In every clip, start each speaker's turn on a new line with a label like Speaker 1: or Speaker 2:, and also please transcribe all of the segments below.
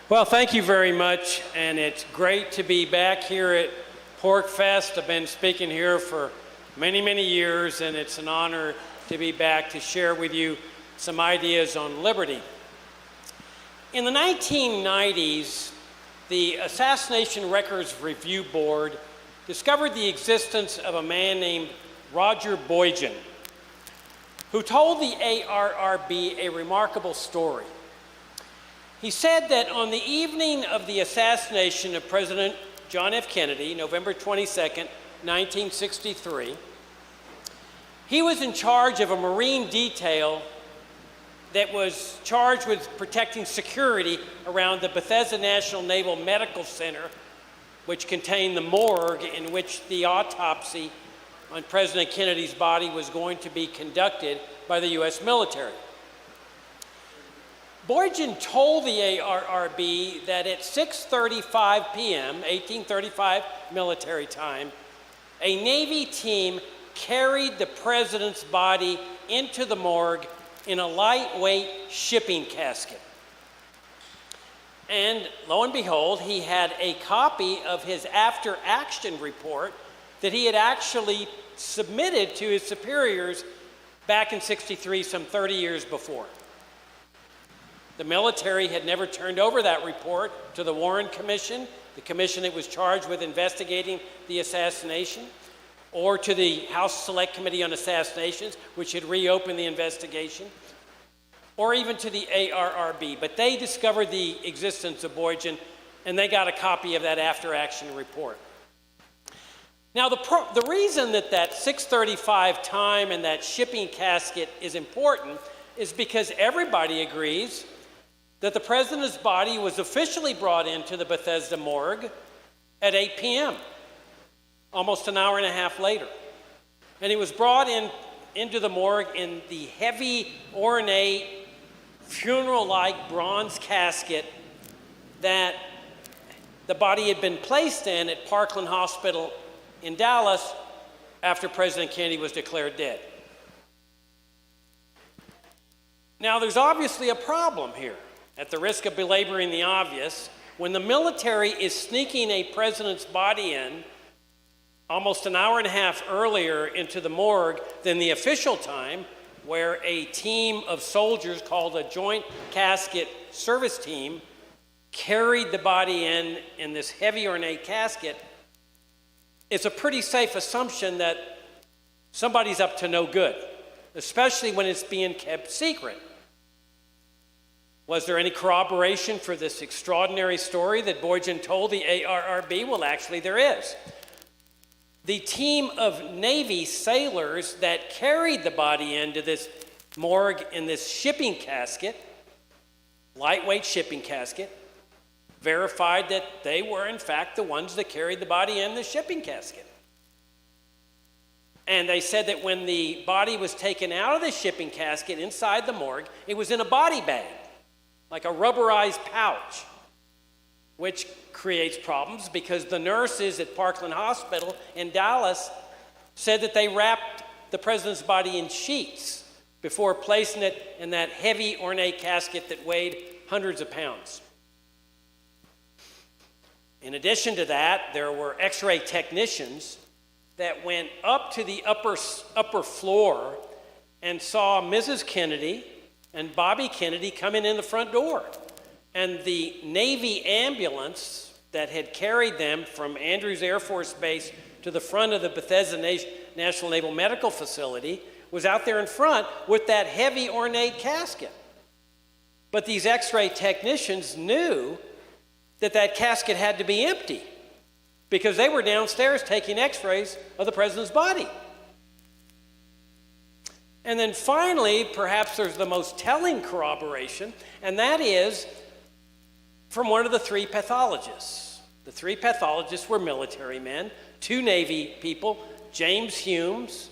Speaker 1: Well, thank you very much, and it's great to be back here at Pork Fest. I've been speaking here for many, many years, and it's an honor to be back to share with you some ideas on liberty. In the 1990s, the Assassination Records Review Board discovered the existence of a man named Roger Boygen, who told the ARRB a remarkable story. He said that on the evening of the assassination of President John F. Kennedy, November 22nd, 1963, he was in charge of a Marine detail that was charged with protecting security around the Bethesda National Naval Medical Center, which contained the morgue in which the autopsy on President Kennedy's body was going to be conducted by the U.S. military. Boygen told the ARRB that at 6:35 p.m., 1835 military time, a Navy team carried the president's body into the morgue in a lightweight shipping casket. And lo and behold, he had a copy of his after-action report that he had actually submitted to his superiors back in '63, some 30 years before. The military had never turned over that report to the Warren Commission, the commission that was charged with investigating the assassination, or to the House Select Committee on Assassinations, which had reopened the investigation, or even to the ARRB. But they discovered the existence of Boygen, and they got a copy of that after-action report. Now, the reason that 6:35 time and that shipping casket is important is because everybody agrees that the president's body was officially brought into the Bethesda morgue at 8 p.m., almost an hour and a half later. And he was brought into the morgue in the heavy, ornate, funeral-like bronze casket that the body had been placed in at Parkland Hospital in Dallas after President Kennedy was declared dead. Now, there's obviously a problem here. At the risk of belaboring the obvious, when the military is sneaking a president's body in almost an hour and a half earlier into the morgue than the official time, where a team of soldiers called a Joint Casket Service Team carried the body in this heavy ornate casket, it's a pretty safe assumption that somebody's up to no good, especially when it's being kept secret. Was there any corroboration for this extraordinary story that Boygen told the ARRB? Well, actually there is. The team of Navy sailors that carried the body into this morgue in this shipping casket, lightweight shipping casket, verified that they were in fact the ones that carried the body in the shipping casket. And they said that when the body was taken out of the shipping casket inside the morgue, it was in a body bag, like a rubberized pouch, which creates problems because the nurses at Parkland Hospital in Dallas said that they wrapped the president's body in sheets before placing it in that heavy ornate casket that weighed hundreds of pounds. In addition to that, there were X-ray technicians that went up to the upper floor and saw Mrs. Kennedy and Bobby Kennedy coming in the front door. And the Navy ambulance that had carried them from Andrews Air Force Base to the front of the Bethesda National Naval Medical Facility was out there in front with that heavy ornate casket. But these X-ray technicians knew that casket had to be empty because they were downstairs taking X-rays of the president's body. And then finally, perhaps there's the most telling corroboration, and that is from one of the three pathologists. The three pathologists were military men, two Navy people, James Humes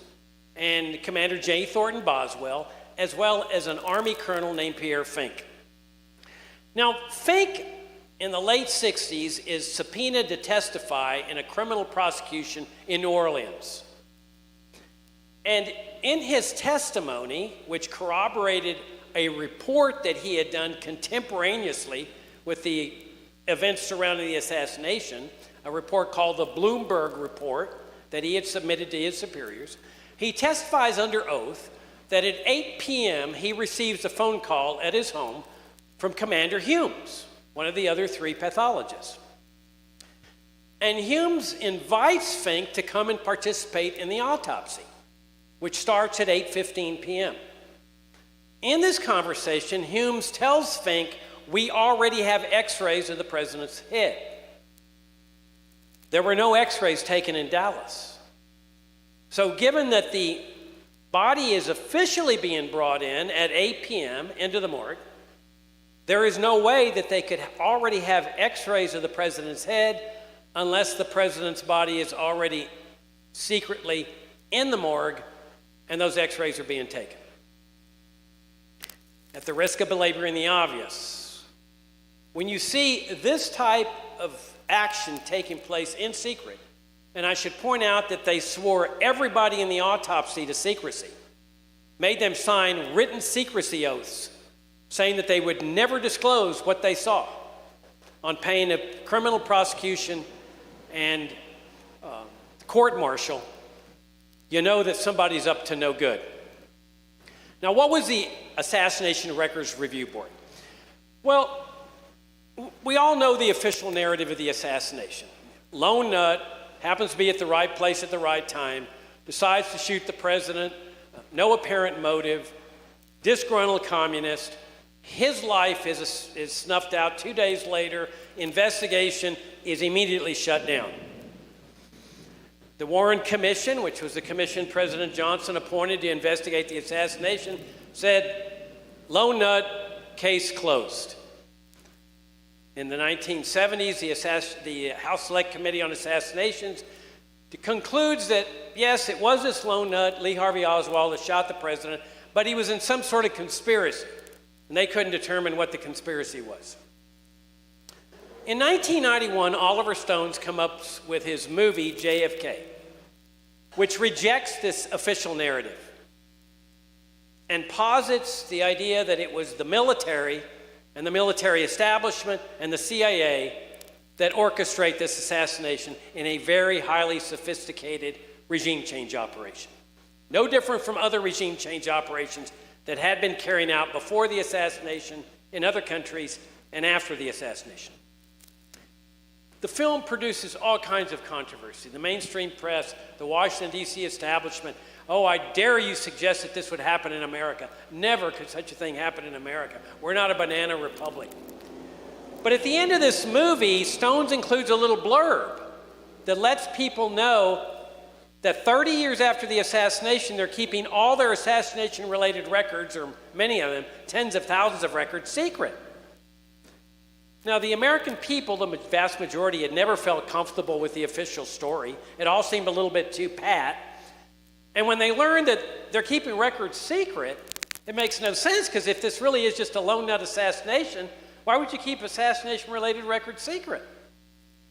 Speaker 1: and Commander J. Thornton Boswell, as well as an Army colonel named Pierre Fink. Now, Fink, in the late 60s, is subpoenaed to testify in a criminal prosecution in New Orleans. And in his testimony, which corroborated a report that he had done contemporaneously with the events surrounding the assassination, a report called the Bloomberg Report that he had submitted to his superiors. He testifies under oath that at 8 p.m. he receives a phone call at his home from Commander Humes, one of the other 3 pathologists. And Humes invites Fink to come and participate in the autopsy, which starts at 8:15 p.m. In this conversation, Humes tells Fink, "We already have x-rays of the president's head." There were no x-rays taken in Dallas. So given that the body is officially being brought in at 8 p.m. into the morgue, there is no way that they could already have x-rays of the president's head unless the president's body is already secretly in the morgue and those x-rays are being taken. At the risk of belaboring the obvious, when you see this type of action taking place in secret, and I should point out that they swore everybody in the autopsy to secrecy, made them sign written secrecy oaths, saying that they would never disclose what they saw on pain of criminal prosecution and court-martial, you know that somebody's up to no good. Now, what was the Assassination Records Review Board? Well, we all know the official narrative of the assassination. Lone nut happens to be at the right place at the right time, decides to shoot the president, no apparent motive, disgruntled communist. His life is snuffed out 2 days later. Investigation is immediately shut down. The Warren Commission, which was the commission President Johnson appointed to investigate the assassination, said, lone nut, case closed. In the 1970s, the House Select Committee on Assassinations concludes that, yes, it was this lone nut, Lee Harvey Oswald, that shot the president, but he was in some sort of conspiracy, and they couldn't determine what the conspiracy was. In 1991, Oliver Stone's come up with his movie, JFK, which rejects this official narrative and posits the idea that it was the military and the military establishment and the CIA that orchestrate this assassination in a very highly sophisticated regime change operation. No different from other regime change operations that had been carried out before the assassination in other countries and after the assassination. The film produces all kinds of controversy. The mainstream press, the Washington, D.C. establishment, oh, I dare you suggest that this would happen in America. Never could such a thing happen in America. We're not a banana republic. But at the end of this movie, Stones includes a little blurb that lets people know that 30 years after the assassination, they're keeping all their assassination-related records, or many of them, tens of thousands of records, secret. Now, the American people, the vast majority, had never felt comfortable with the official story. It all seemed a little bit too pat. And when they learned that they're keeping records secret, it makes no sense, because if this really is just a lone nut assassination, why would you keep assassination-related records secret?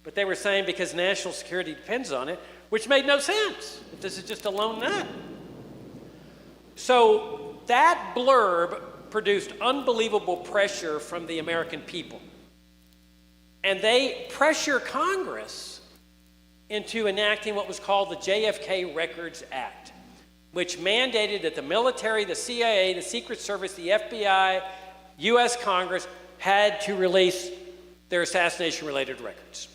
Speaker 1: But they were saying because national security depends on it, which made no sense if this is just a lone nut. So that blurb produced unbelievable pressure from the American people. And they pressure Congress into enacting what was called the JFK Records Act, which mandated that the military, the CIA, the Secret Service, the FBI, U.S. Congress had to release their assassination-related records.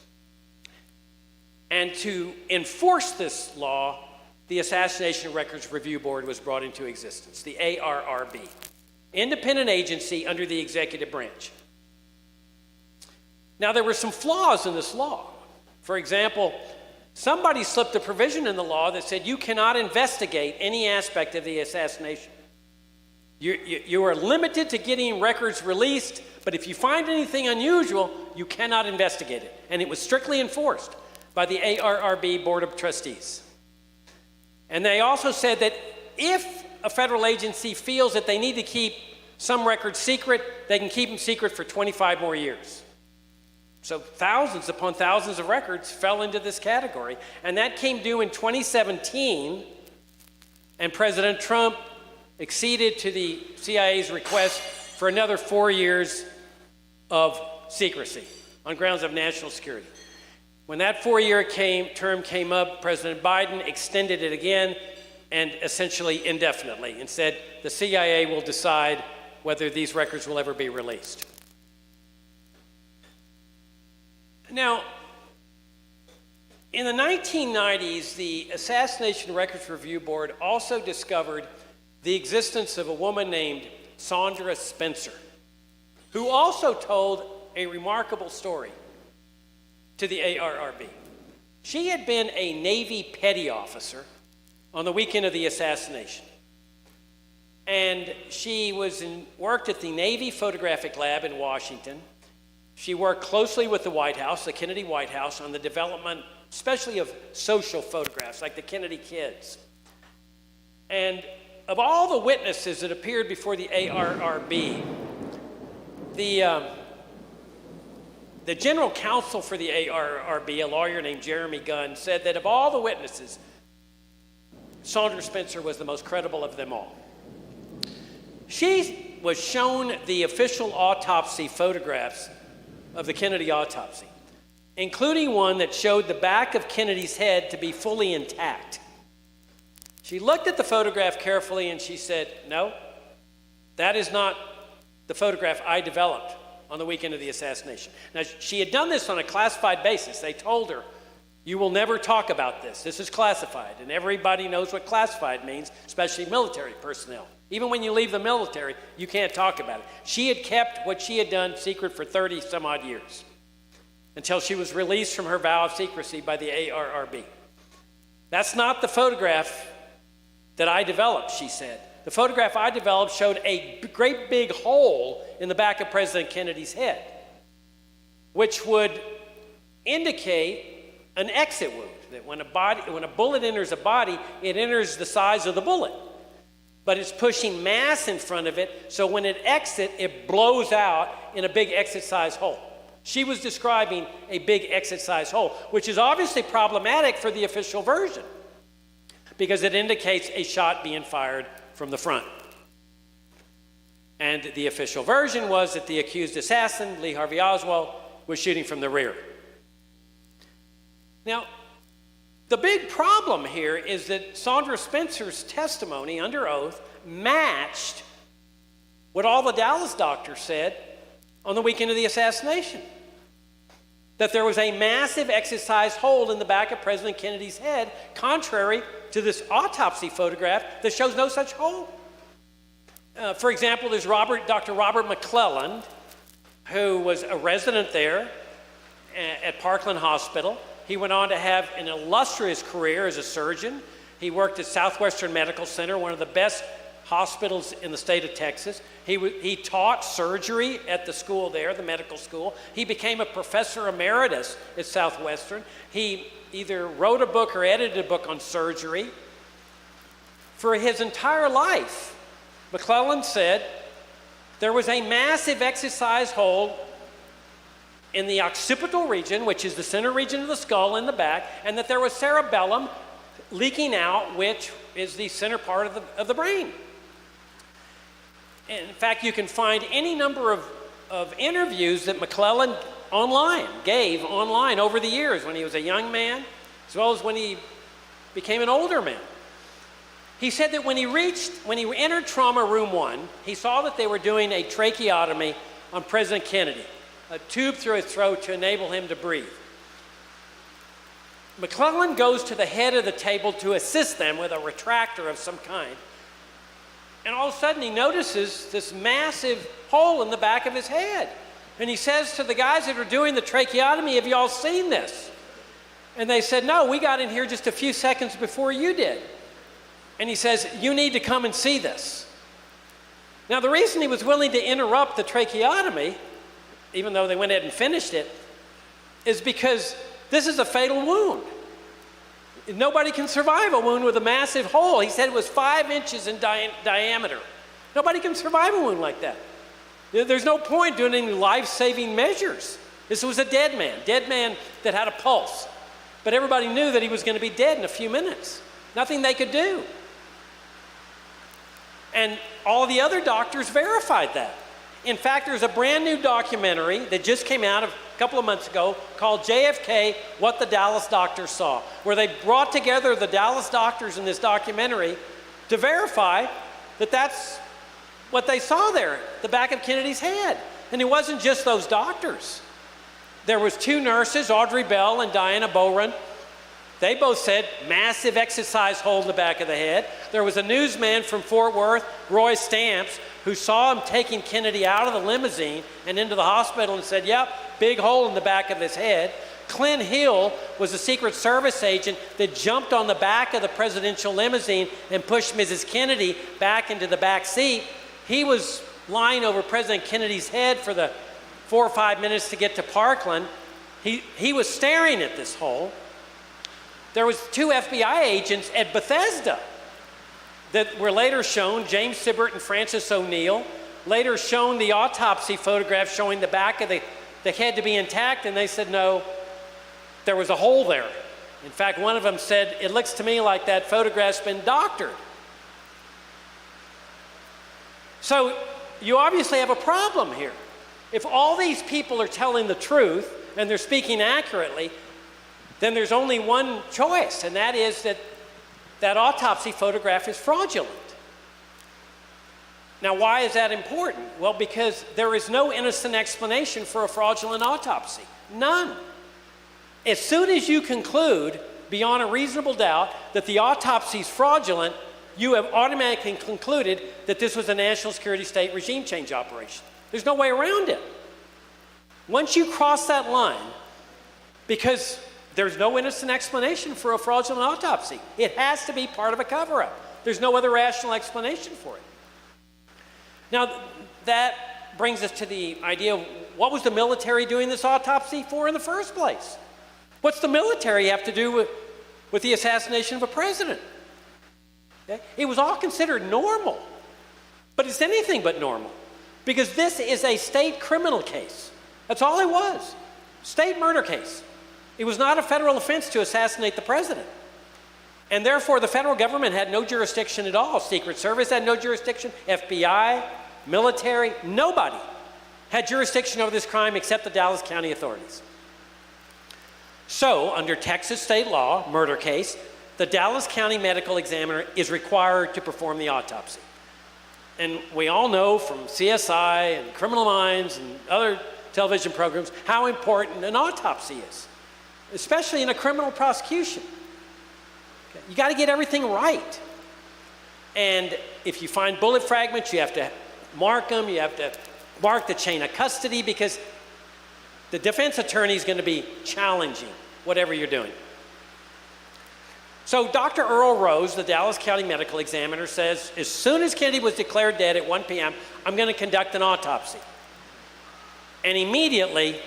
Speaker 1: And to enforce this law, the Assassination Records Review Board was brought into existence, the ARRB, independent agency under the executive branch. Now, there were some flaws in this law. For example, somebody slipped a provision in the law that said you cannot investigate any aspect of the assassination. You are limited to getting records released, but if you find anything unusual, you cannot investigate it. And it was strictly enforced by the ARRB Board of Trustees. And they also said that if a federal agency feels that they need to keep some records secret, they can keep them secret for 25 more years. So thousands upon thousands of records fell into this category. And that came due in 2017, and President Trump acceded to the CIA's request for another 4 years of secrecy on grounds of national security. When that 4-year term came up, President Biden extended it again and essentially indefinitely and said the CIA will decide whether these records will ever be released. Now, in the 1990s, the Assassination Records Review Board also discovered the existence of a woman named Sandra Spencer, who also told a remarkable story to the ARRB. She had been a Navy petty officer on the weekend of the assassination. And she worked at the Navy Photographic Lab in Washington. She worked closely with the White House, the Kennedy White House, on the development, especially of social photographs, like the Kennedy kids. And of all the witnesses that appeared before the ARRB, the general counsel for the ARRB, a lawyer named Jeremy Gunn, said that of all the witnesses, Sandra Spencer was the most credible of them all. She was shown the official autopsy photographs of the Kennedy autopsy, including one that showed the back of Kennedy's head to be fully intact. She looked at the photograph carefully and she said, "No, that is not the photograph I developed on the weekend of the assassination." Now, she had done this on a classified basis. They told her, "You will never talk about this. This is classified." And everybody knows what classified means, especially military personnel. Even when you leave the military, you can't talk about it. She had kept what she had done secret for 30 some odd years until she was released from her vow of secrecy by the ARRB. "That's not the photograph that I developed," she said. "The photograph I developed showed a great big hole in the back of President Kennedy's head, which would indicate an exit wound, that when a bullet enters a body, it enters the size of the bullet, but it's pushing mass in front of it, so when it exits, it blows out in a big exit-size hole." She was describing a big exit-size hole, which is obviously problematic for the official version, because it indicates a shot being fired from the front. And the official version was that the accused assassin, Lee Harvey Oswald, was shooting from the rear. Now, the big problem here is that Sandra Spencer's testimony under oath matched what all the Dallas doctors said on the weekend of the assassination, that there was a massive exit-sized hole in the back of President Kennedy's head, contrary to this autopsy photograph that shows no such hole. For example, there's Dr. Robert McClelland, who was a resident there at Parkland Hospital. He went on to have an illustrious career as a surgeon. He worked at Southwestern Medical Center, one of the best hospitals in the state of Texas. He taught surgery at the school there, the medical school. He became a professor emeritus at Southwestern. He either wrote a book or edited a book on surgery. For his entire life, McClelland said there was a massive exit-sized hole in the occipital region, which is the center region of the skull in the back, and that there was cerebellum leaking out, which is the center part of the brain. In fact, you can find any number of interviews that McClelland gave online over the years when he was a young man, as well as when he became an older man. He said that when he entered trauma room 1, he saw that they were doing a tracheotomy on President Kennedy, a tube through his throat to enable him to breathe. McClelland goes to the head of the table to assist them with a retractor of some kind. And all of a sudden he notices this massive hole in the back of his head. And he says to the guys that are doing the tracheotomy, "Have you all seen this?" And they said, "No, we got in here just a few seconds before you did." And he says, "You need to come and see this." Now, the reason he was willing to interrupt the tracheotomy, even though they went ahead and finished it, is because this is a fatal wound. Nobody can survive a wound with a massive hole. He said it was 5 inches in diameter. Nobody can survive a wound like that. There's no point doing any life-saving measures. This was a dead man that had a pulse. But everybody knew that he was going to be dead in a few minutes. Nothing they could do. And all the other doctors verified that. In fact, there's a brand new documentary that just came out a couple of months ago called JFK, What the Dallas Doctors Saw, where they brought together the Dallas doctors in this documentary to verify that that's what they saw there, the back of Kennedy's head. And it wasn't just those doctors. There was two nurses, Audrey Bell and Diana Boren. They both said massive exercise hole in the back of the head. There was a newsman from Fort Worth, Roy Stamps, who saw him taking Kennedy out of the limousine and into the hospital and said, yep, big hole in the back of his head. Clint Hill was a Secret Service agent that jumped on the back of the presidential limousine and pushed Mrs. Kennedy back into the back seat. He was lying over President Kennedy's head for the 4 or 5 minutes to get to Parkland. He was staring at this hole. There was 2 FBI agents at Bethesda that were later shown, James Sibbert and Francis O'Neill, later shown the autopsy photograph showing the back of the head to be intact, and they said, no, there was a hole there. In fact, one of them said, it looks to me like that photograph's been doctored. So you obviously have a problem here. If all these people are telling the truth and they're speaking accurately, then there's only one choice, and that is that that autopsy photograph is fraudulent. Now, why is that important? Well, because there is no innocent explanation for a fraudulent autopsy. None. As soon as you conclude, beyond a reasonable doubt, that the autopsy is fraudulent, you have automatically concluded that this was a national security state regime change operation. There's no way around it. Once you cross that line, because there's no innocent explanation for a fraudulent autopsy, it has to be part of a cover-up. There's no other rational explanation for it. Now, that brings us to the idea of what was the military doing this autopsy for in the first place? What's the military have to do with the assassination of a president? Okay? It was all considered normal, but it's anything but normal, because this is a state criminal case. That's all it was, state murder case. It was not a federal offense to assassinate the president. And therefore, the federal government had no jurisdiction at all. Secret Service had no jurisdiction, FBI, military, nobody had jurisdiction over this crime except the Dallas County authorities. So, under Texas state law, murder case, the Dallas County medical examiner is required to perform the autopsy. And we all know from CSI and Criminal Minds and other television programs how important an autopsy is, especially in a criminal prosecution. Okay. You got to get everything right. And if you find bullet fragments, you have to mark them, you have to mark the chain of custody, because the defense attorney is going to be challenging whatever you're doing. So Dr. Earl Rose, the Dallas County medical examiner, says, as soon as Kennedy was declared dead at 1 p.m., I'm going to conduct an autopsy. And immediately,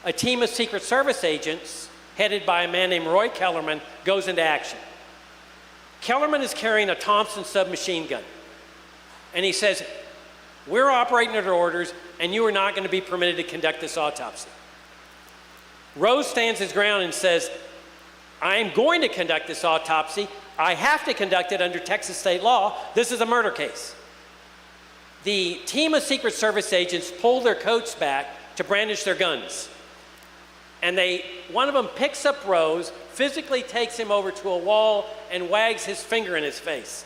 Speaker 1: a team of Secret Service agents, headed by a man named Roy Kellerman, goes into action. Kellerman is carrying a Thompson submachine gun. And he says, we're operating under orders, and you are not going to be permitted to conduct this autopsy. Rose stands his ground and says, I am going to conduct this autopsy. I have to conduct it under Texas state law. This is a murder case. The team of Secret Service agents pull their coats back to brandish their guns. And one of them picks up Rose, physically takes him over to a wall, and wags his finger in his face.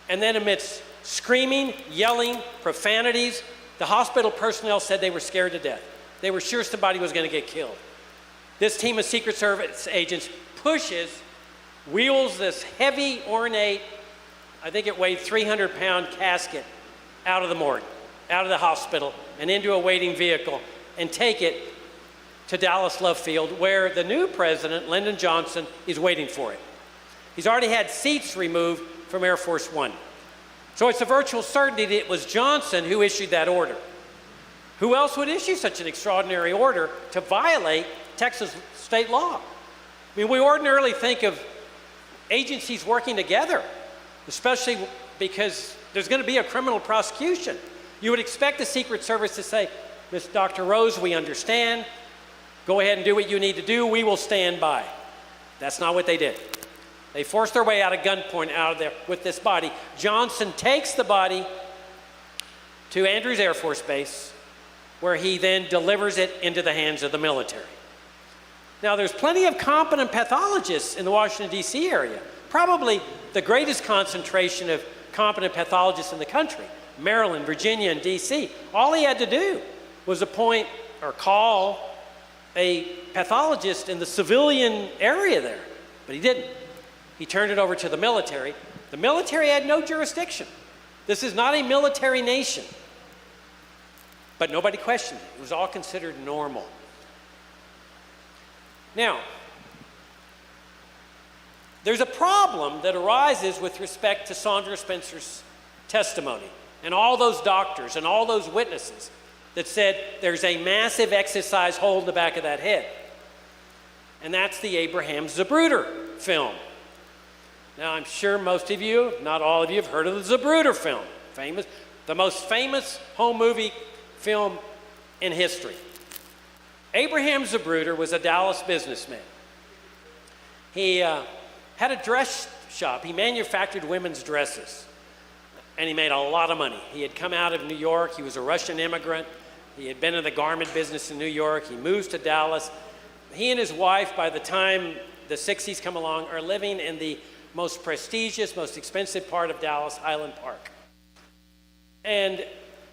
Speaker 1: And then amidst screaming, yelling, profanities, the hospital personnel said they were scared to death. They were sure somebody was going to get killed. This team of Secret Service agents wheels this heavy, ornate, I think it weighed 300-pound casket out of the morgue, out of the hospital, and into a waiting vehicle, and take it to Dallas Love Field, where the new president, Lyndon Johnson, is waiting for it. He's already had seats removed from Air Force One. So it's a virtual certainty that it was Johnson who issued that order. Who else would issue such an extraordinary order to violate Texas state law? I mean, we ordinarily think of agencies working together, especially because there's going to be a criminal prosecution. You would expect the Secret Service to say, Miss Dr. Rose, we understand. Go ahead and do what you need to do. We will stand by. That's not what they did. They forced their way out of gunpoint out of there with this body. Johnson takes the body to Andrews Air Force Base, where he then delivers it into the hands of the military. Now, there's plenty of competent pathologists in the Washington, D.C. area, probably the greatest concentration of competent pathologists in the country, Maryland, Virginia, and D.C. All he had to do was appoint or call a pathologist in the civilian area there, but he didn't. He turned it over to the military. The military had no jurisdiction. This is not a military nation. But nobody questioned it. It was all considered normal. Now, there's a problem that arises with respect to Sandra Spencer's testimony and all those doctors and all those witnesses that said there's a massive exercise hole in the back of that head. And that's the Abraham Zapruder film. Now, I'm sure most of you, not all of you, have heard of the Zapruder film. The most famous home movie film in history. Abraham Zapruder was a Dallas businessman. He had a dress shop. He manufactured women's dresses, and he made a lot of money. He had come out of New York. He was a Russian immigrant. He had been in the garment business in New York. He moves to Dallas. He and his wife, by the time the 60s come along, are living in the most prestigious, most expensive part of Dallas, Highland Park. And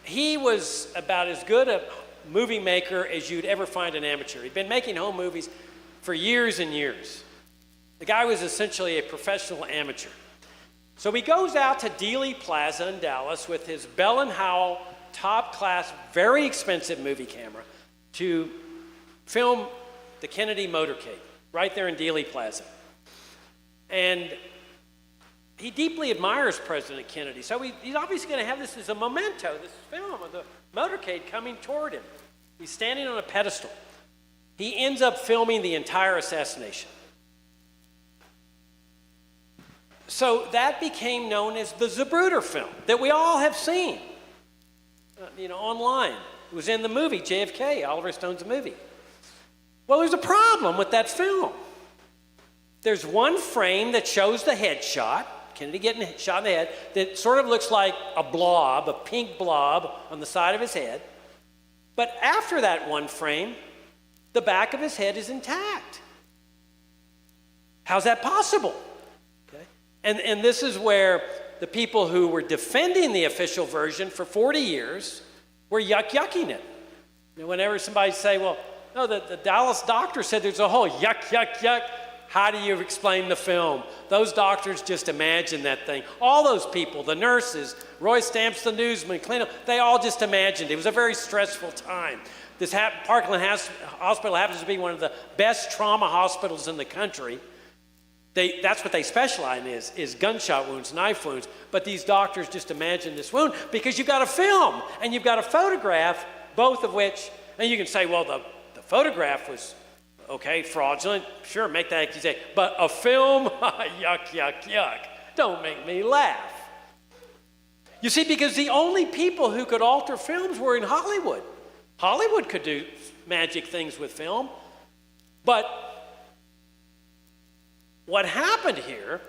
Speaker 1: he was about as good a movie maker as you'd ever find an amateur. He'd been making home movies for years and years. The guy was essentially a professional amateur. So he goes out to Dealey Plaza in Dallas with his Bell & Howell top-class, very expensive movie camera to film the Kennedy motorcade right there in Dealey Plaza. And he deeply admires President Kennedy, so he's obviously going to have this as a memento, this film of the motorcade coming toward him. He's standing on a pedestal. He ends up filming the entire assassination. So that became known as the Zapruder film that we all have seen, online. It was in the movie JFK, Oliver Stone's movie. Well, there's a problem with that film. There's one frame that shows the headshot, Kennedy getting shot in the head, that sort of looks like a blob, a pink blob on the side of his head. But after that one frame, the back of his head is intact. How's that possible? Okay. And this is where the people who were defending the official version for 40 years were yucking it. Whenever somebody say, well, no, the Dallas doctor said there's a hole, yuck. How do you explain the film? Those doctors just imagined that thing. All those people, the nurses, Roy Stamps, the newsman, Clean, they all just imagined. It was a very stressful time. This Parkland Hospital happens to be one of the best trauma hospitals in the country. That's what they specialize in is gunshot wounds, knife wounds. But these doctors just imagined this wound because you've got a film and you've got a photograph, both of which, and you can say, well, the photograph was, okay, fraudulent, sure, make that accusation. But a film, yuck. Don't make me laugh. You see, because the only people who could alter films were in Hollywood. Hollywood could do magic things with film. But what happened here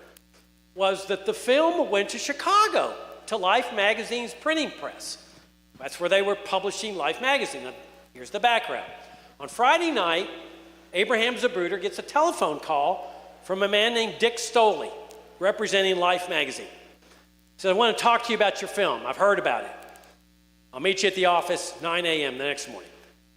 Speaker 1: was that the film went to Chicago, to Life Magazine's printing press. That's where they were publishing Life Magazine. Now, here's the background. On Friday night, Abraham Zapruder gets a telephone call from a man named Dick Stoley, representing Life Magazine. He said, I want to talk to you about your film. I've heard about it. I'll meet you at the office 9 a.m. the next morning.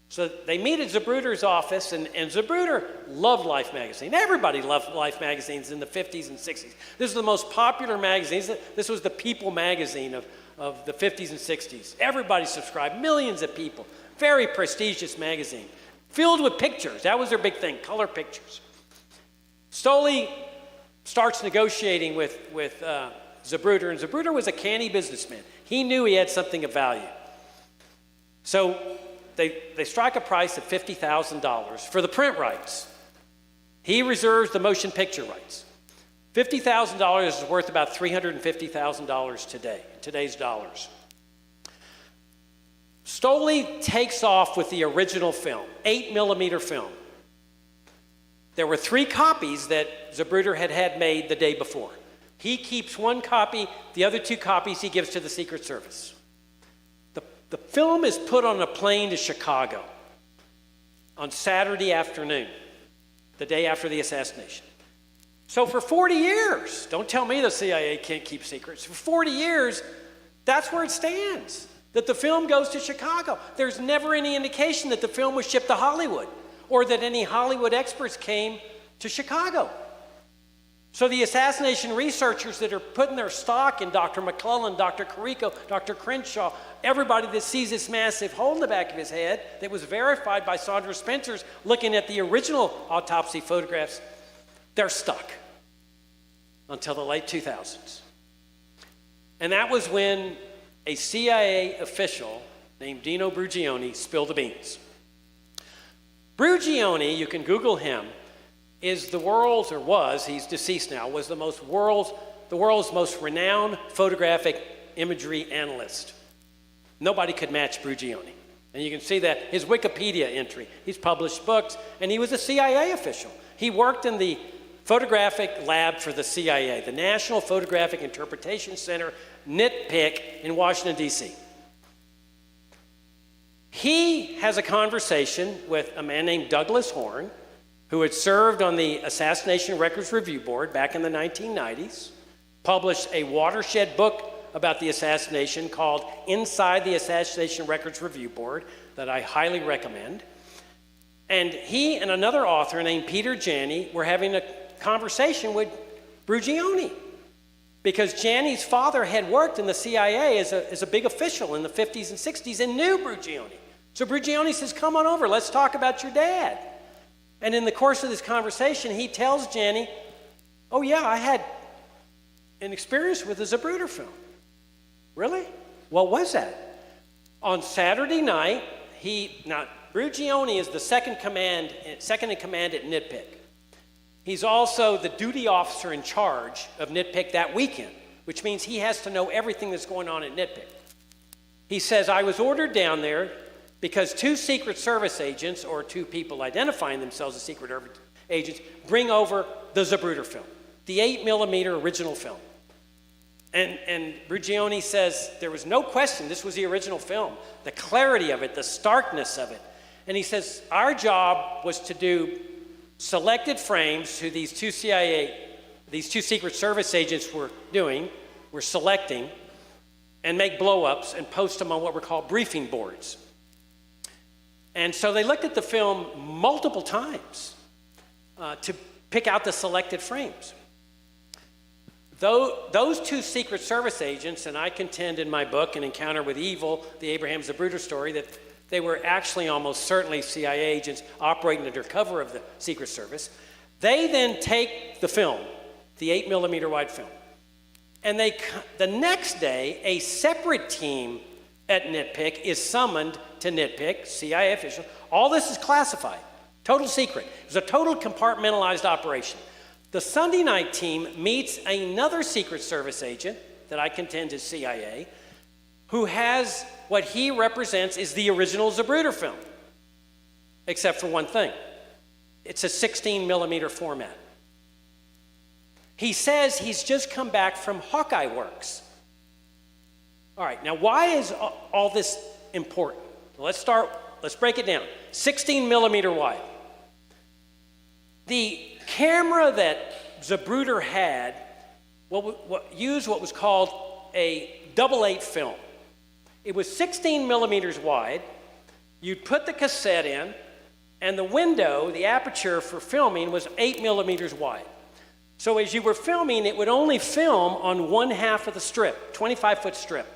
Speaker 1: So they meet at Zapruder's office, and Zapruder loved Life Magazine. Everybody loved Life Magazines in the 50s and 60s. This was the most popular magazines. This was the People magazine of the 50s and 60s. Everybody subscribed, millions of people. Very prestigious magazine. Filled with pictures. That was their big thing, color pictures. Stoley starts negotiating with Zapruder, and Zapruder was a canny businessman. He knew he had something of value. So they strike a price of $50,000 for the print rights. He reserves the motion picture rights. $50,000 is worth about $350,000 today, in today's dollars. Stoley takes off with the original film, 8mm film. There were 3 copies that Zapruder had made the day before. He keeps one copy, the other 2 copies he gives to the Secret Service. The film is put on a plane to Chicago on Saturday afternoon, the day after the assassination. So for 40 years, don't tell me the CIA can't keep secrets. For 40 years, that's where it stands, that the film goes to Chicago. There's never any indication that the film was shipped to Hollywood or that any Hollywood experts came to Chicago. So the assassination researchers that are putting their stock in Dr. McClellan, Dr. Carrico, Dr. Crenshaw, everybody that sees this massive hole in the back of his head that was verified by Sandra Spencer's looking at the original autopsy photographs, they're stuck until the late 2000s. And that was when a CIA official named Dino Brugioni spilled the beans. Brugioni, you can Google him, is the world's, or was, he's deceased now, was the world's most renowned photographic imagery analyst. Nobody could match Brugioni. And you can see that his Wikipedia entry. He's published books, and he was a CIA official. He worked in the photographic lab for the CIA, the National Photographic Interpretation Center, NITPIC, in Washington, D.C. He has a conversation with a man named Douglas Horne, who had served on the Assassination Records Review Board back in the 1990s, published a watershed book about the assassination called Inside the Assassination Records Review Board that I highly recommend. And he and another author named Peter Janney were having a conversation with Brugioni because Janney's father had worked in the CIA as a big official in the 50s and 60s and knew Brugioni. So Brugioni says, come on over, let's talk about your dad. And in the course of this conversation, he tells Janney, oh yeah, I had an experience with the Zapruder film. Really? What was that? On Saturday night, Brugioni is the second in command at NITPIC. He's also the duty officer in charge of NITPIC that weekend, which means he has to know everything that's going on at NITPIC. He says, I was ordered down there because two Secret Service agents, or two people identifying themselves as Secret agents, bring over the Zapruder film, the 8mm original film. And Brugioni says there was no question this was the original film, the clarity of it, the starkness of it. And he says, our job was to do selected frames who these two Secret Service agents were selecting, and make blow-ups and post them on what were called briefing boards. And so they looked at the film multiple times to pick out the selected frames. Those two Secret Service agents, and I contend in my book, An Encounter with Evil, the Abraham Zapruder Story, that they were actually almost certainly CIA agents operating under cover of the Secret Service. They then take the film, the 8mm wide film, and the next day, a separate team at NITPIC is summoned to NITPIC, CIA official. All this is classified, total secret. It was a total compartmentalized operation. The Sunday night team meets another Secret Service agent that I contend is CIA, who has what he represents is the original Zapruder film, except for one thing. It's a 16mm format. He says he's just come back from Hawkeye Works. All right, now why is all this important? Let's break it down. 16mm wide. The camera that Zapruder had used what was called a 8x8 film. It was 16mm wide. You'd put the cassette in, and the window, the aperture for filming, was 8mm wide. So as you were filming, it would only film on one half of the strip, 25-foot strip.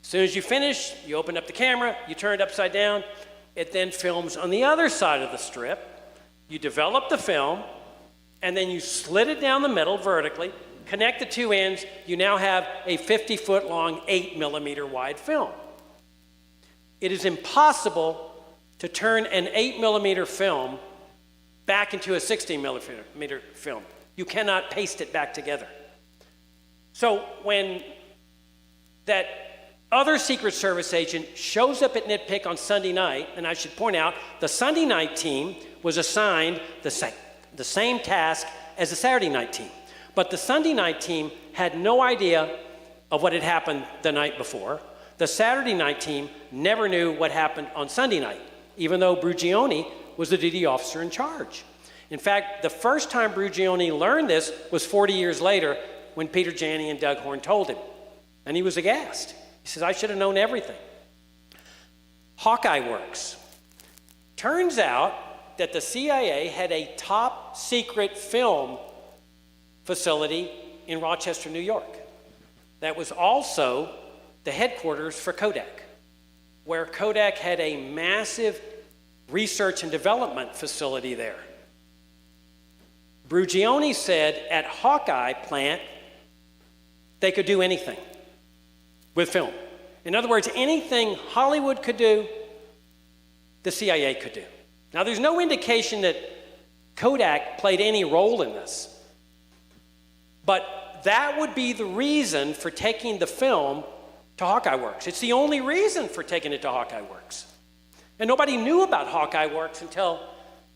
Speaker 1: As soon as you finish, you open up the camera, you turn it upside down, it then films on the other side of the strip. You develop the film, and then you slit it down the middle vertically, connect the two ends, you now have a 50-foot long 8mm wide film. It is impossible to turn an 8mm film back into a 16mm film. You cannot paste it back together. So when that other Secret Service agent shows up at NITPIC on Sunday night, and I should point out, the Sunday night team was assigned the same task as the Saturday night team. But the Sunday night team had no idea of what had happened the night before. the Saturday night team never knew what happened on Sunday night, even though Brugioni was the duty officer in charge. In fact, the first time Brugioni learned this was 40 years later when Peter Janney and Doug Horne told him. And he was aghast. He says, I should have known everything. Hawkeye Works. Turns out that the CIA had a top secret film facility in Rochester, New York. That was also the headquarters for Kodak, where Kodak had a massive research and development facility there. Brugioni said at Hawkeye plant, they could do anything with film. In other words, anything Hollywood could do, the CIA could do. Now, there's no indication that Kodak played any role in this, but that would be the reason for taking the film to Hawkeye Works. It's the only reason for taking it to Hawkeye Works. And nobody knew about Hawkeye Works until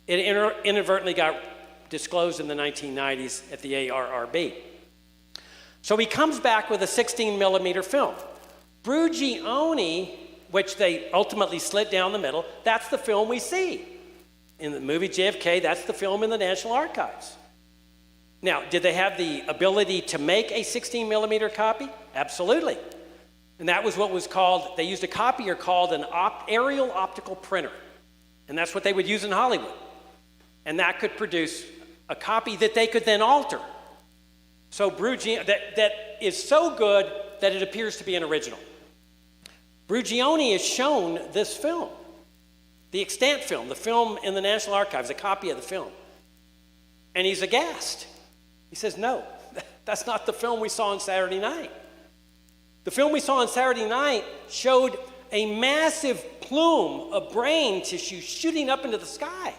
Speaker 1: it inadvertently got disclosed in the 1990s at the ARRB. So he comes back with a 16 millimeter film. Brugioni, which they ultimately slit down the middle, that's the film we see. In the movie JFK, that's the film in the National Archives. Now, did they have the ability to make a 16 millimeter copy? Absolutely. And that was what was called, they used a copier called an aerial optical printer. And that's what they would use in Hollywood. And that could produce a copy that they could then alter. So that is so good that it appears to be an original. Brugioni is shown this film, the extant film, the film in the National Archives, a copy of the film. And he's aghast. He says, no, that's not the film we saw on Saturday night. The film we saw on Saturday night showed a massive plume of brain tissue shooting up into the sky.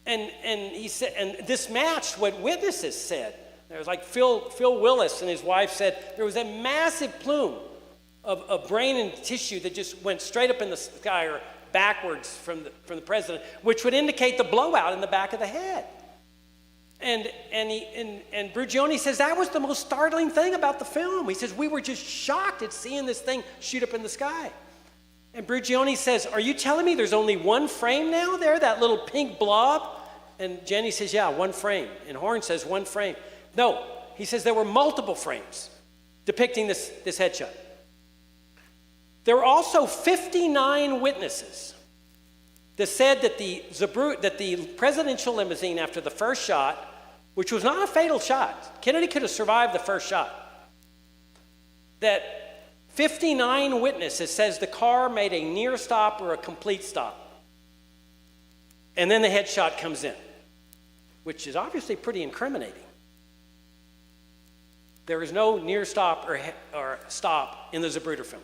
Speaker 1: And he said, and this matched what witnesses said. There was like Phil Willis and his wife said there was a massive plume of brain and tissue that just went straight up in the sky or backwards from the president, which would indicate the blowout in the back of the head. And Brugioni says that was the most startling thing about the film. He says we were just shocked at seeing this thing shoot up in the sky. And Brugioni says, are you telling me there's only one frame now there, that little pink blob? And Jenny says, yeah, one frame. And Horne says, one frame. No, he says there were multiple frames depicting this headshot. There were also 59 witnesses that said that the presidential limousine after the first shot, which was not a fatal shot, Kennedy could have survived the first shot, that 59 witnesses says the car made a near stop or a complete stop. And then the headshot comes in, which is obviously pretty incriminating. There is no near stop or stop in the Zapruder film.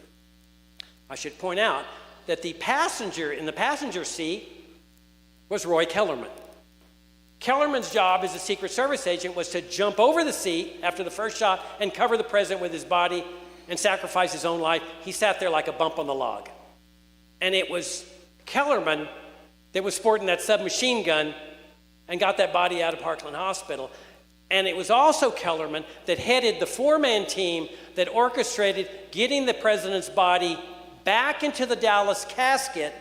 Speaker 1: I should point out that the passenger in the passenger seat was Roy Kellerman. Kellerman's job as a Secret Service agent was to jump over the seat after the first shot and cover the president with his body and sacrifice his own life. He sat there like a bump on the log. And it was Kellerman that was sporting that submachine gun and got that body out of Parkland Hospital. And it was also Kellerman that headed the four-man team that orchestrated getting the president's body back into the Dallas casket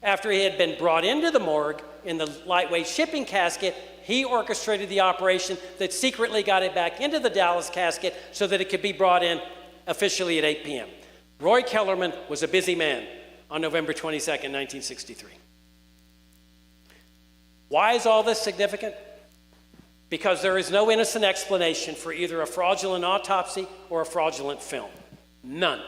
Speaker 1: after he had been brought into the morgue in the lightweight shipping casket. He orchestrated the operation that secretly got it back into the Dallas casket so that it could be brought in officially at 8 p.m. Roy Kellerman was a busy man on November 22nd, 1963. Why is all this significant? Because there is no innocent explanation for either a fraudulent autopsy or a fraudulent film. None.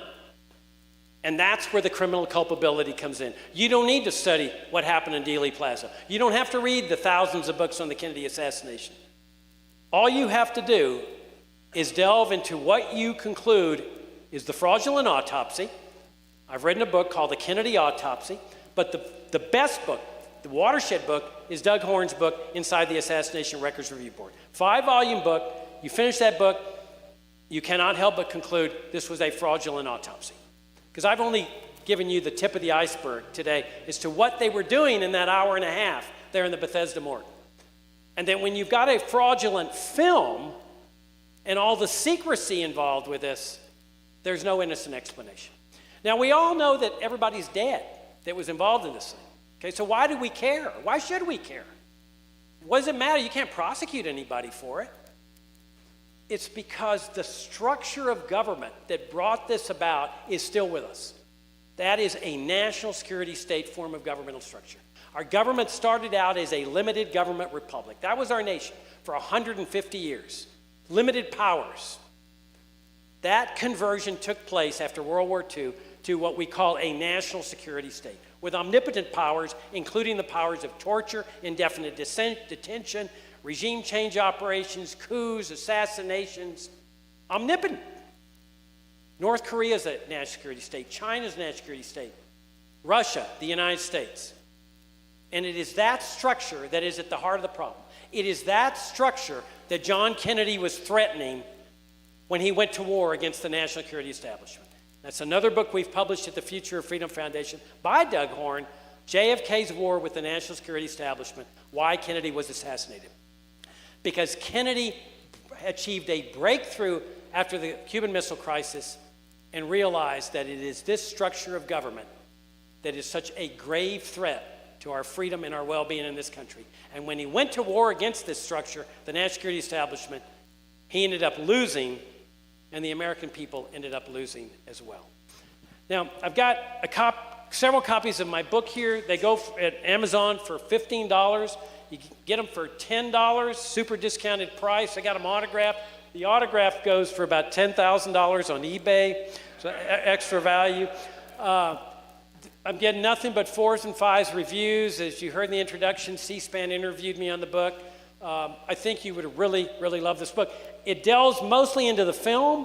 Speaker 1: And that's where the criminal culpability comes in. You don't need to study what happened in Dealey Plaza. You don't have to read the thousands of books on the Kennedy assassination. All you have to do is delve into what you conclude is the fraudulent autopsy. I've written a book called The Kennedy Autopsy, but the best book, the watershed book, is Doug Horne's book, Inside the Assassination Records Review Board. 5-volume book. You finish that book, you cannot help but conclude this was a fraudulent autopsy. Because I've only given you the tip of the iceberg today as to what they were doing in that hour and a half there in the Bethesda morgue. And then when you've got a fraudulent film and all the secrecy involved with this, there's no innocent explanation. Now, we all know that everybody's dead that was involved in this thing. Okay, so why do we care? Why should we care? What does it matter? You can't prosecute anybody for it. It's because the structure of government that brought this about is still with us. That is a national security state form of governmental structure. Our government started out as a limited government republic. That was our nation for 150 years. Limited powers. That conversion took place after World War II to what we call a national security state, with omnipotent powers, including the powers of torture, indefinite detention, regime change operations, coups, assassinations. Omnipotent. North Korea is a national security state. China is a national security state. Russia, the United States. And it is that structure that is at the heart of the problem. It is that structure that John Kennedy was threatening when he went to war against the national security establishment. That's another book we've published at the Future of Freedom Foundation by Doug Horne, JFK's War with the National Security Establishment, Why Kennedy Was Assassinated. Because Kennedy achieved a breakthrough after the Cuban Missile Crisis and realized that it is this structure of government that is such a grave threat to our freedom and our well-being in this country. And when he went to war against this structure, the national security establishment, he ended up losing, and the American people ended up losing as well. Now, I've got several copies of my book here. They go at Amazon for $15. You can get them for $10, super discounted price. I got them autographed. The autograph goes for about $10,000 on eBay, so extra value. I'm getting nothing but 4s and 5s reviews. As you heard in the introduction, C-SPAN interviewed me on the book. I think you would really, really love this book. It delves mostly into the film,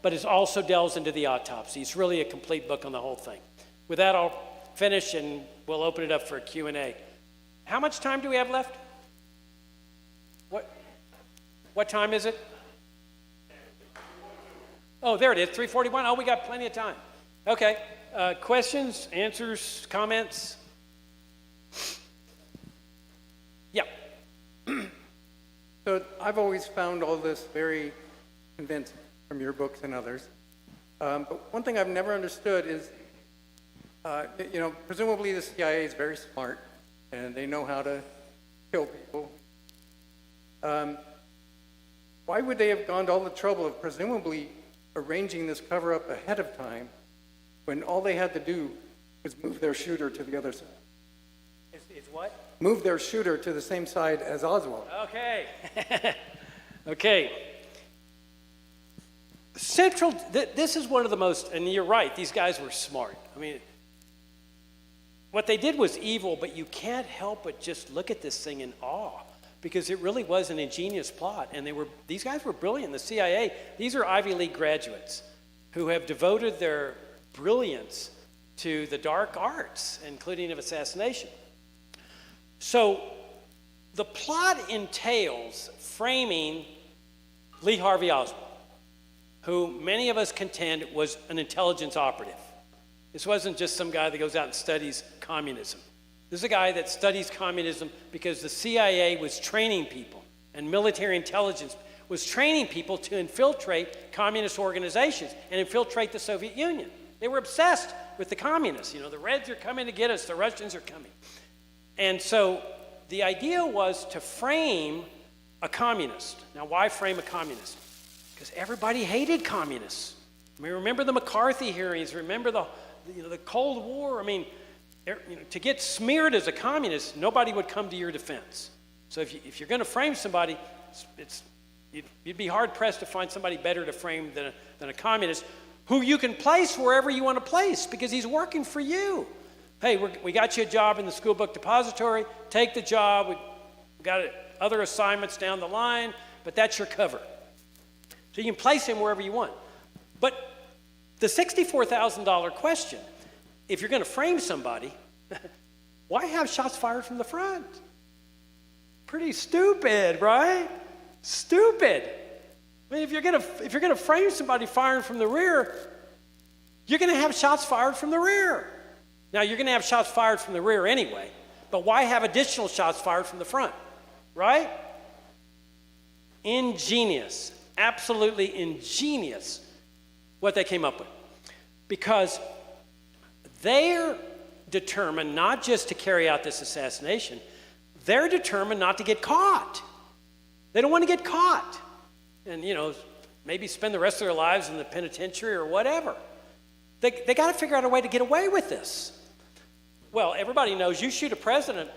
Speaker 1: but it also delves into the autopsy. It's really a complete book on the whole thing. With that, I'll finish and we'll open it up for a Q&A. How much time do we have left? What time is it? Oh, there it is, 3:41. Oh, we got plenty of time. Okay. Questions, answers, comments? Yeah.
Speaker 2: So I've always found all this very convincing from your books and others. But one thing I've never understood is, presumably the CIA is very smart and they know how to kill people. Why would they have gone to all the trouble of presumably arranging this cover-up ahead of time when all they had to do was move their shooter to the other side?
Speaker 1: Is what?
Speaker 2: Move their shooter to the same side as Oswald.
Speaker 1: Okay. Okay. This is one of the most, and you're right, these guys were smart. I mean, what they did was evil, but you can't help but just look at this thing in awe, because it really was an ingenious plot, and these guys were brilliant. The CIA, these are Ivy League graduates who have devoted their brilliance to the dark arts, including of assassination. So the plot entails framing Lee Harvey Oswald, who many of us contend was an intelligence operative. This wasn't just some guy that goes out and studies communism. This is a guy that studies communism because the CIA was training people, and military intelligence was training people to infiltrate communist organizations and infiltrate the Soviet Union. They were obsessed with the communists. The Reds are coming to get us, the Russians are coming. And so the idea was to frame a communist. Now, why frame a communist? Because everybody hated communists. I mean, remember the McCarthy hearings, remember the Cold War. I mean, to get smeared as a communist, nobody would come to your defense. So if you're going to frame somebody, you'd be hard-pressed to find somebody better to frame than a communist who you can place wherever you want to place because he's working for you. Hey, we got you a job in the school book depository. Take the job. We got other assignments down the line, but that's your cover. So you can place him wherever you want. But the $64,000 question, if you're going to frame somebody, why have shots fired from the front? Pretty stupid, right? Stupid. I mean, if you're going to frame somebody firing from the rear, you're going to have shots fired from the rear. Now, you're going to have shots fired from the rear anyway, but why have additional shots fired from the front, right? Ingenious, absolutely ingenious what they came up with. Because They're determined not just to carry out this assassination, they're determined not to get caught. They don't want to get caught and, maybe spend the rest of their lives in the penitentiary or whatever. They got to figure out a way to get away with this. Well, everybody knows you shoot a president,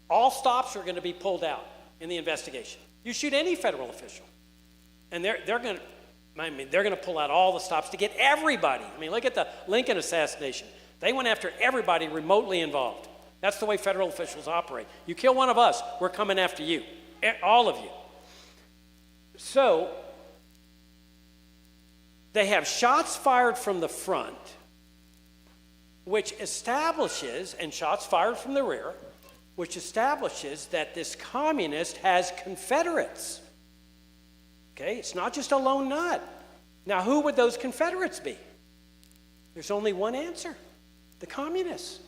Speaker 1: all stops are going to be pulled out in the investigation. You shoot any federal official, and they're going to pull out all the stops to get everybody. Look at the Lincoln assassination. They went after everybody remotely involved. That's the way federal officials operate. You kill one of us, we're coming after you, all of you. So they have shots fired from the front, which establishes, and shots fired from the rear, which establishes that this communist has Confederates. Okay, it's not just a lone nut. Now, who would those Confederates be? There's only one answer: the communists.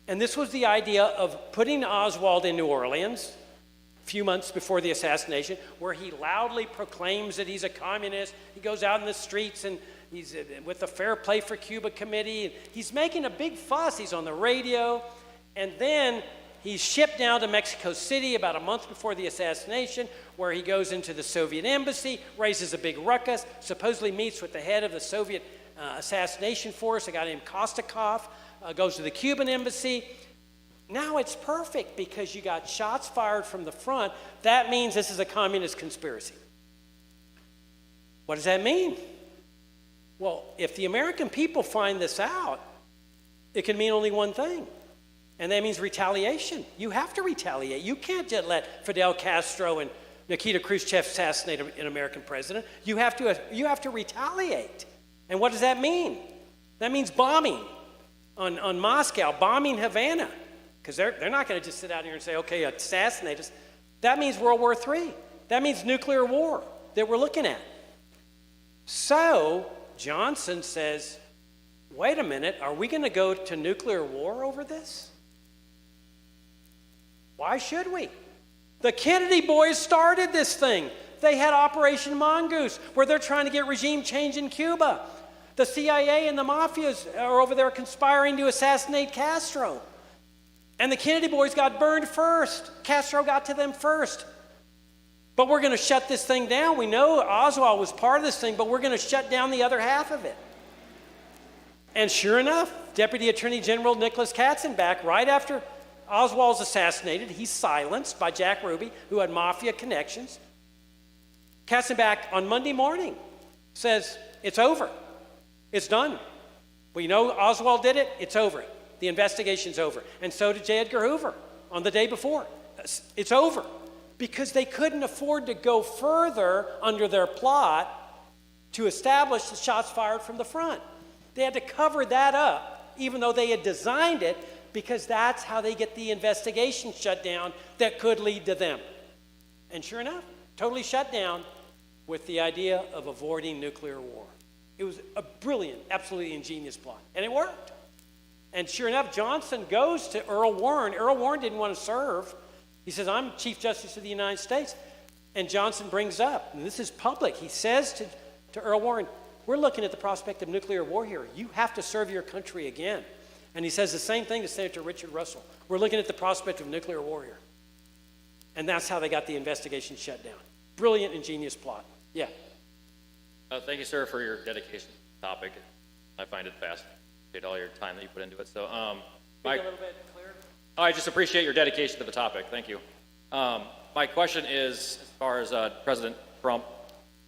Speaker 1: And this was the idea of putting Oswald in New Orleans a few months before the assassination, where he loudly proclaims that he's a communist. He goes out in the streets and he's with the Fair Play for Cuba committee. He's making a big fuss. He's on the radio. And then he's shipped down to Mexico City about a month before the assassination, where he goes into the Soviet embassy, raises a big ruckus, supposedly meets with the head of the Soviet assassination force, a guy named Kostakov, goes to the Cuban embassy. Now it's perfect because you got shots fired from the front. That means this is a communist conspiracy. What does that mean? Well, if the American people find this out, it can mean only one thing, and that means retaliation. You have to retaliate. You can't just let Fidel Castro and Nikita Khrushchev assassinate an American president. You have to retaliate. And what does that mean? That means bombing on Moscow, bombing Havana, because they're not going to just sit out here and say, okay, assassinate us. That means World War III. That means nuclear war that we're looking at. So Johnson says, wait a minute, are we going to go to nuclear war over this? Why should we? The Kennedy boys started this thing. They had Operation Mongoose, where they're trying to get regime change in Cuba. The CIA and the mafias are over there conspiring to assassinate Castro. And the Kennedy boys got burned first. Castro got to them first. But we're going to shut this thing down. We know Oswald was part of this thing, but we're going to shut down the other half of it. And sure enough, Deputy Attorney General Nicholas Katzenbach, right after Oswald's assassinated, he's silenced by Jack Ruby, who had mafia connections. Katzenbach on Monday morning says, it's over. It's done. We know Oswald did it. It's over. The investigation's over. And so did J. Edgar Hoover on the day before. It's over. Because they couldn't afford to go further under their plot to establish the shots fired from the front. They had to cover that up, even though they had designed it, because that's how they get the investigation shut down that could lead to them. And sure enough, totally shut down with the idea of avoiding nuclear war. It was a brilliant, absolutely ingenious plot, and it worked. And sure enough, Johnson goes to Earl Warren. Earl Warren didn't want to serve. He says, I'm Chief Justice of the United States. And Johnson brings up, and this is public, he says to Earl Warren, we're looking at the prospect of nuclear war here. You have to serve your country again. And he says the same thing to Senator Richard Russell. We're looking at the prospect of nuclear war here. And that's how they got the investigation shut down. Brilliant, ingenious plot. Yeah.
Speaker 3: Thank you, sir, for your dedication to the topic. I find it fascinating. Appreciate all your time that you put into it. So,
Speaker 1: a little bit clearer.
Speaker 3: I just appreciate your dedication to the topic. Thank you. My question is, as far as President Trump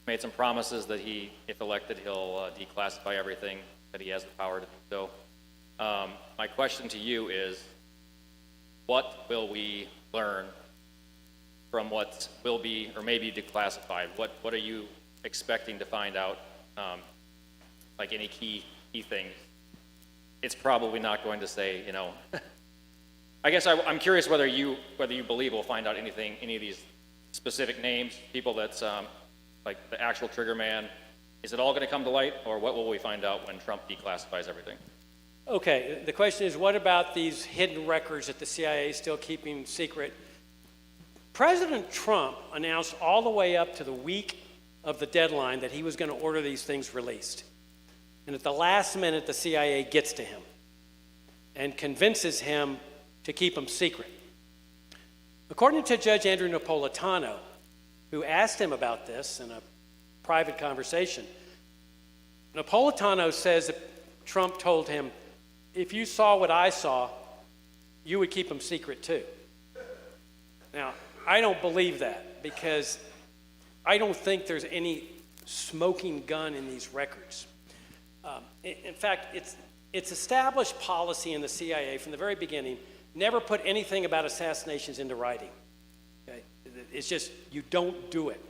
Speaker 3: made some promises that he, if elected, he'll declassify everything, that he has the power to do so. My question to you is, what will we learn from what will be or may be declassified? What are you expecting to find out, like any key things? It's probably not going to say, I guess I'm curious whether you believe we'll find out anything, any of these specific names, people that's like the actual trigger man. Is it all going to come to light, or what will we find out when Trump declassifies everything?
Speaker 1: Okay, the question is, what about these hidden records that the CIA is still keeping secret? President Trump announced all the way up to the week of the deadline that he was going to order these things released. And at the last minute, the CIA gets to him. and convinces him to keep them secret. According to Judge Andrew Napolitano, who asked him about this in a private conversation, Napolitano says that Trump told him, if you saw what I saw, you would keep them secret too. Now, I don't believe that, because I don't think there's any smoking gun in these records. In fact, it's established policy in the CIA from the very beginning, never put anything about assassinations into writing. Okay? It's just, you don't do it.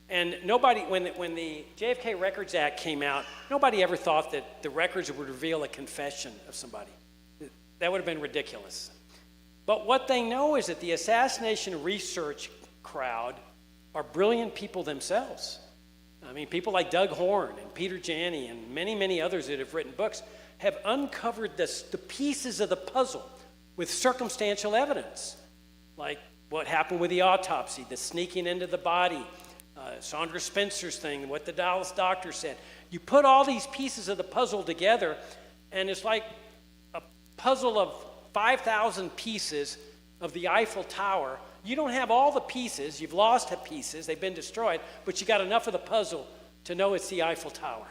Speaker 1: And nobody, when the JFK Records Act came out, nobody ever thought that the records would reveal a confession of somebody. That would have been ridiculous. But what they know is that the assassination research crowd are brilliant people themselves. I mean, people like Doug Horne and Peter Janney and many, many others that have written books have uncovered the pieces of the puzzle with circumstantial evidence, like what happened with the autopsy, the sneaking into the body, Sandra Spencer's thing, what the Dallas doctor said. You put all these pieces of the puzzle together, and it's like a puzzle of 5,000 pieces of the Eiffel Tower. You don't have all the pieces, you've lost the pieces, they've been destroyed, but you got enough of the puzzle to know it's the Eiffel Tower.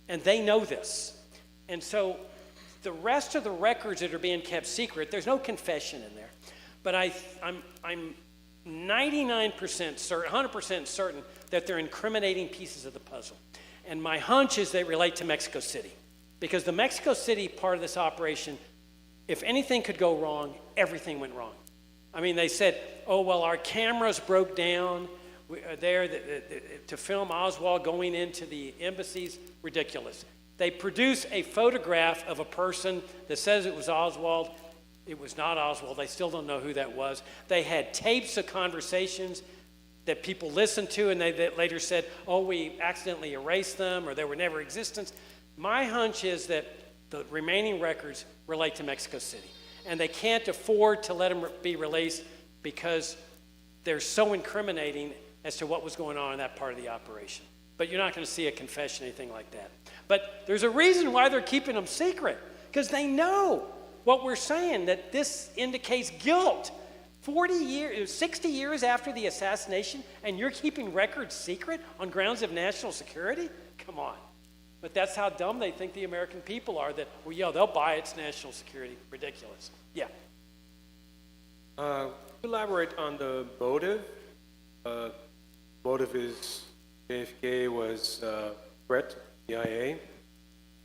Speaker 1: And they know this. And so the rest of the records that are being kept secret, there's no confession in there. But I'm 99% certain, 100% certain that they're incriminating pieces of the puzzle. And my hunch is they relate to Mexico City. Because the Mexico City part of this operation, if anything could go wrong, everything went wrong. I mean, they said, oh, well, our cameras broke down there to film Oswald going into the embassies. Ridiculous. They produce a photograph of a person that says it was Oswald. It was not Oswald. They still don't know who that was. They had tapes of conversations that people listened to, and they later said, oh, we accidentally erased them, or they were never existence. My hunch is that the remaining records relate to Mexico City. And they can't afford to let them be released because they're so incriminating as to what was going on in that part of the operation. But you're not going to see a confession, anything like that. But there's a reason why they're keeping them secret, because they know what we're saying, that this indicates guilt. 60 years after the assassination, and you're keeping records secret on grounds of national security? Come on. But that's how dumb they think the American people are, that, well, yeah, they'll buy it's national security. Ridiculous. Yeah.
Speaker 4: Elaborate on the motive. Motive is JFK was a threat to the CIA.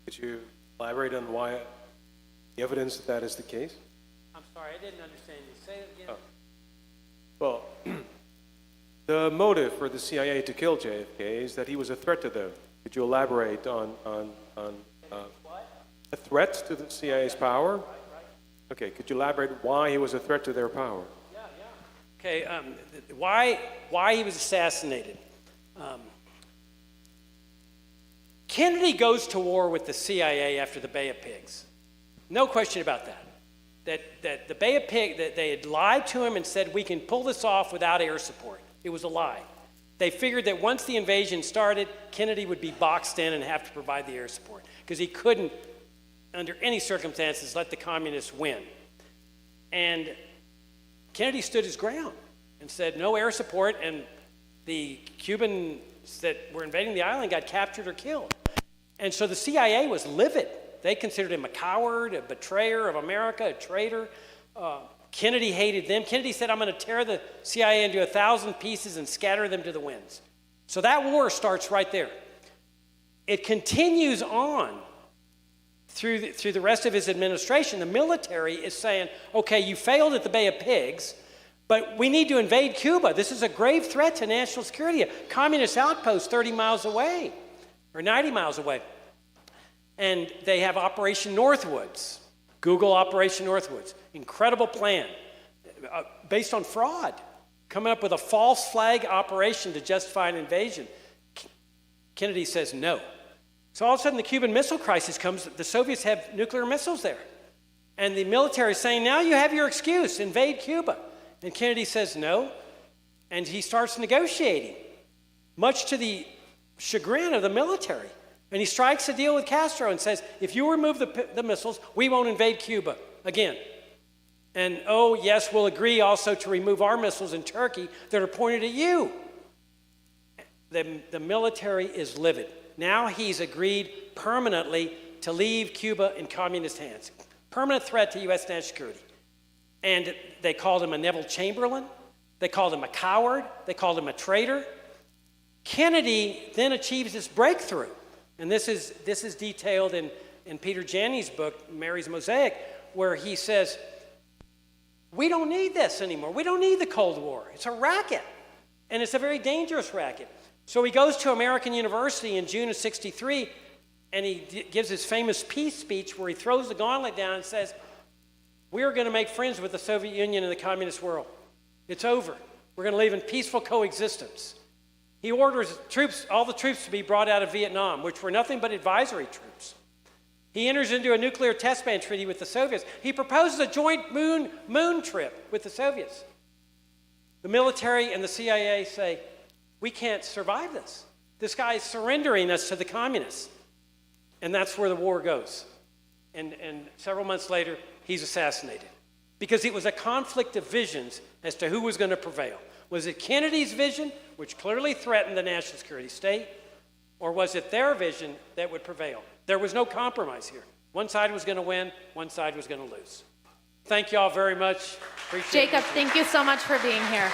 Speaker 4: Could you elaborate on why, the evidence that is the case?
Speaker 1: I'm sorry, I didn't understand you. Say it again.
Speaker 4: Well, the motive for the CIA to kill JFK is that he was a threat to them. Could you elaborate on a threat to the CIA's power? Okay, could you elaborate why he was a threat to their power?
Speaker 1: Okay, why he was assassinated. Kennedy goes to war with the CIA after the Bay of Pigs. No question about that. That the Bay of Pigs, that they had lied to him and said, we can pull this off without air support. It was a lie. They figured that once the invasion started, Kennedy would be boxed in and have to provide the air support, because he couldn't, under any circumstances, let the communists win. And Kennedy stood his ground and said no air support, and the Cubans that were invading the island got captured or killed. And so the CIA was livid. They considered him a coward, a betrayer of America, a traitor. Kennedy hated them. Kennedy said, I'm going to tear the CIA into 1,000 pieces and scatter them to the winds. So that war starts right there. It continues on through the rest of his administration. The military is saying, okay, you failed at the Bay of Pigs, but we need to invade Cuba. This is a grave threat to national security. A communist outpost 30 miles away, or 90 miles away. And they have Operation Northwoods. Google Operation Northwoods. Incredible plan based on fraud. Coming up with a false flag operation to justify an invasion. Kennedy says no. So all of a sudden the Cuban Missile Crisis comes. The Soviets have nuclear missiles there. And the military is saying, now you have your excuse, invade Cuba. And Kennedy says no. And he starts negotiating, much to the chagrin of the military. And he strikes a deal with Castro and says, if you remove the missiles, we won't invade Cuba again. And oh, yes, we'll agree also to remove our missiles in Turkey that are pointed at you. The military is livid. Now he's agreed permanently to leave Cuba in communist hands. Permanent threat to U.S. national security. And they called him a Neville Chamberlain. They called him a coward. They called him a traitor. Kennedy then achieves this breakthrough. And this is detailed in Peter Janney's book, Mary's Mosaic, where he says, we don't need this anymore. We don't need the Cold War. It's a racket. And it's a very dangerous racket. So he goes to American University in June of '63, and he gives his famous peace speech where he throws the gauntlet down and says, we're going to make friends with the Soviet Union and the communist world. It's over. We're going to live in peaceful coexistence. He orders all the troops to be brought out of Vietnam, which were nothing but advisory troops. He enters into a nuclear test ban treaty with the Soviets. He proposes a joint moon trip with the Soviets. The military and the CIA say, we can't survive this. This guy is surrendering us to the communists. And that's where the war goes. And several months later, he's assassinated. Because it was a conflict of visions as to who was going to prevail. Was it Kennedy's vision, which clearly threatened the national security state, or was it their vision that would prevail? There was no compromise here. One side was going to win, one side was going to lose. Thank you all very much. Appreciate it.
Speaker 5: Jacob, thank you so much for being here.